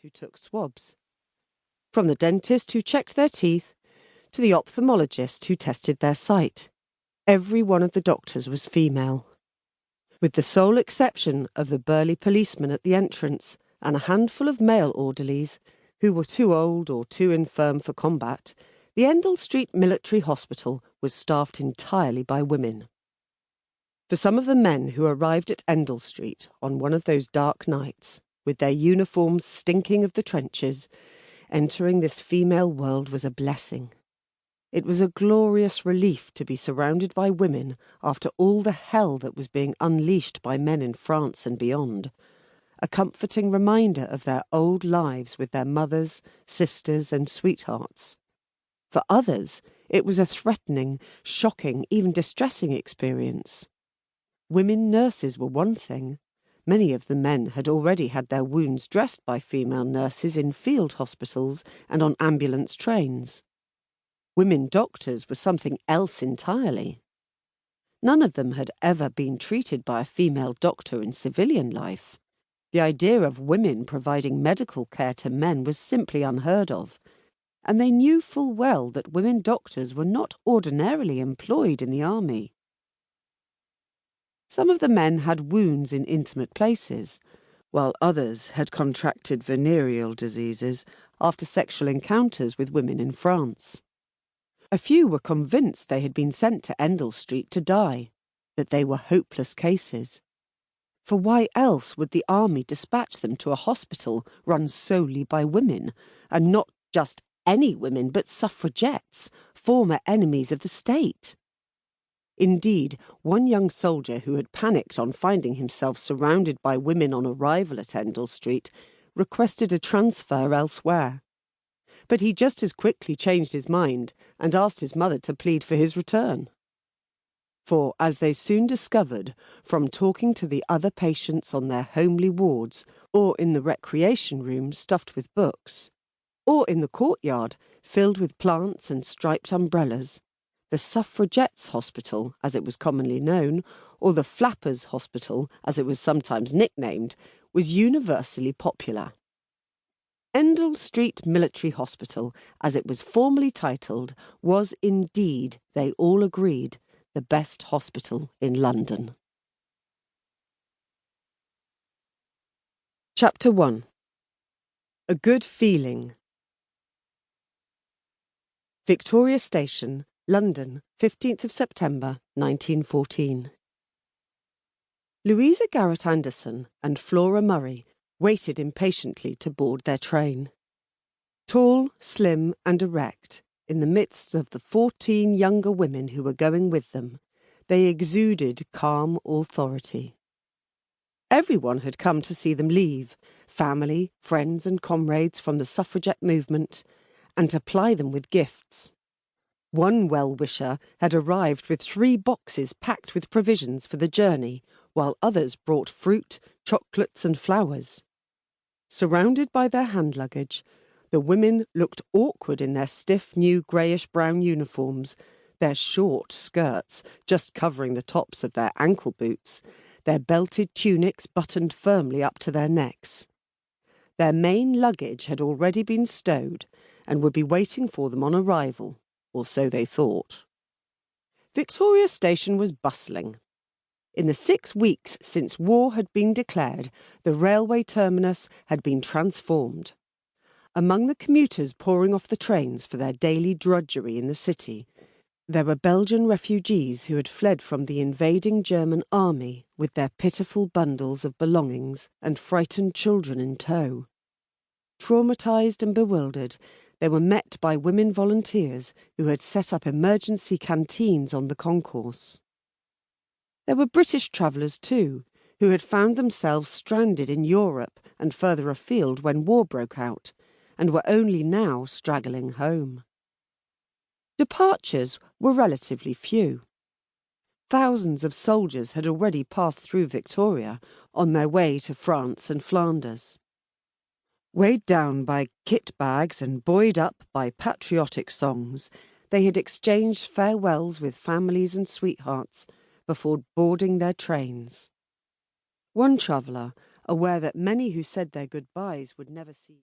who took swabs. From the dentist who checked their teeth to the ophthalmologist who tested their sight, every one of the doctors was female, with the sole exception of the burly policeman at the entrance and a handful of male orderlies who were too old or too infirm for combat. The Endell Street Military Hospital was staffed entirely by women. For some of the men who arrived at Endell Street on one of those dark nights, with their uniforms stinking of the trenches, entering this female world was a blessing. It was a glorious relief to be surrounded by women after all the hell that was being unleashed by men in France and beyond. A comforting reminder of their old lives with their mothers, sisters and sweethearts. For others, it was a threatening, shocking, even distressing experience. Women nurses were one thing. Many of the men had already had their wounds dressed by female nurses in field hospitals and on ambulance trains. Women doctors were something else entirely. None of them had ever been treated by a female doctor in civilian life. The idea of women providing medical care to men was simply unheard of, and they knew full well that women doctors were not ordinarily employed in the army. Some of the men had wounds in intimate places, while others had contracted venereal diseases after sexual encounters with women in France. A few were convinced they had been sent to Endell Street to die, that they were hopeless cases. For why else would the army dispatch them to a hospital run solely by women, and not just any women but suffragettes, former enemies of the state? Indeed, one young soldier who had panicked on finding himself surrounded by women on arrival at Endell Street requested a transfer elsewhere. But he just as quickly changed his mind and asked his mother to plead for his return. For, as they soon discovered, from talking to the other patients on their homely wards, or in the recreation room stuffed with books, or in the courtyard filled with plants and striped umbrellas, the Suffragettes' Hospital, as it was commonly known, or the Flappers' Hospital, as it was sometimes nicknamed, was universally popular. Endell Street Military Hospital, as it was formally titled, was indeed, they all agreed, the best hospital in London. Chapter 1. A Good Feeling. Victoria Station, London, 15th of September, 1914. Louisa Garrett Anderson and Flora Murray waited impatiently to board their train. Tall, slim and erect, in the midst of the 14 younger women who were going with them, they exuded calm authority. Everyone had come to see them leave, family, friends and comrades from the suffragette movement, and to ply them with gifts. One well-wisher had arrived with 3 boxes packed with provisions for the journey, while others brought fruit, chocolates and flowers. Surrounded by their hand luggage, the women looked awkward in their stiff new greyish-brown uniforms, their short skirts just covering the tops of their ankle boots, their belted tunics buttoned firmly up to their necks. Their main luggage had already been stowed and would be waiting for them on arrival, or so they thought. Victoria Station was bustling. In the 6 weeks since war had been declared, the railway terminus had been transformed. Among the commuters pouring off the trains for their daily drudgery in the city, there were Belgian refugees who had fled from the invading German army with their pitiful bundles of belongings and frightened children in tow. Traumatised and bewildered, they were met by women volunteers who had set up emergency canteens on the concourse. There were British travellers too, who had found themselves stranded in Europe and further afield when war broke out, and were only now straggling home. Departures were relatively few. Thousands of soldiers had already passed through Victoria on their way to France and Flanders. Weighed down by kit bags and buoyed up by patriotic songs, they had exchanged farewells with families and sweethearts before boarding their trains. One traveller, aware that many who said their goodbyes would never see